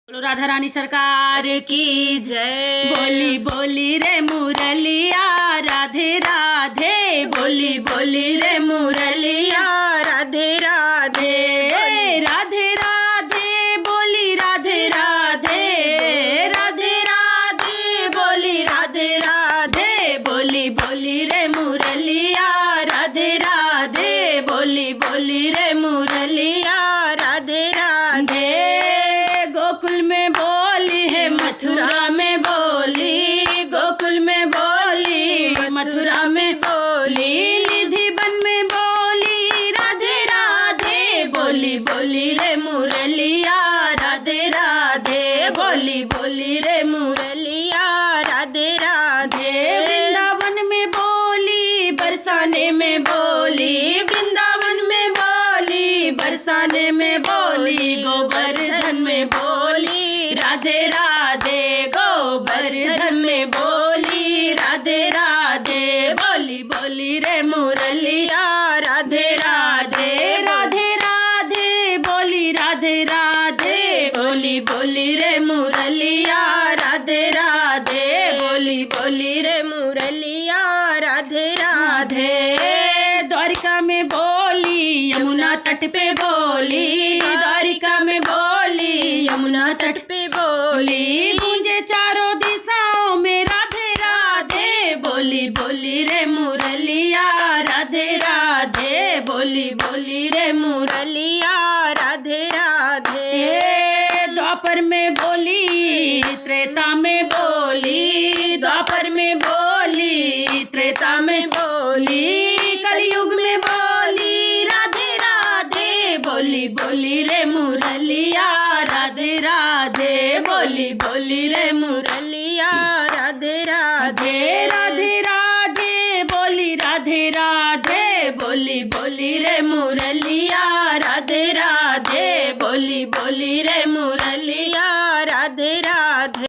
बोलो राधा रानी सरकार की जय। बोली बोली रे मुरलिया राधे राधे, बोली बोली रे मुरलिया राधे राधे, राधे राधे बोली राधे राधे, राधे राधे बोली राधे राधे, बोली बोली रे मुरलिया राधे राधे, बोली बोली रे मुरलिया राधे राधे। गोकुल में बोली है मथुरा में बोली, गोकुल में बोली मथुरा में बोली, निधि वन में बोली राधे राधे, बोली बोली रे मुरलिया राधे राधे, बोली बोली रे मुरलिया राधे राधे। वृंदावन में बोली बरसाने में बोली, वृंदावन में बोली बरसाने में बोली, गोवर्धन में बोली राधे राधे, गोवर्धन में बोली राधे राधे, बोली बोली रे मुरलिया राधे राधे, राधे राधे बोली राधे राधे, बोली बोली रे मुरलिया राधे राधे, बोली बोली रे मुरलिया राधे राधे। द्वारिका में बोली यमुना तट पे बोली, द्वारिका में बोली यमुना तट पे बोली, गूंजे चारों दिशाओं में राधे राधे, बोली बोली रे मुरलिया राधे राधे, बोली बोली रे मुरलिया राधे राधे। द्वापर में बोली त्रेता में बोली, द्वापर में बोली त्रेता में बोली, कलयुग में बोली राधे राधे, बोली बोली रे मुरलिया राधे राधे, बोली बोली रे मुरलिया राधे राधे। राधे राधे बोली राधे राधे, बोली बोली रे मुरलिया राधे राधे, बोली बोली रे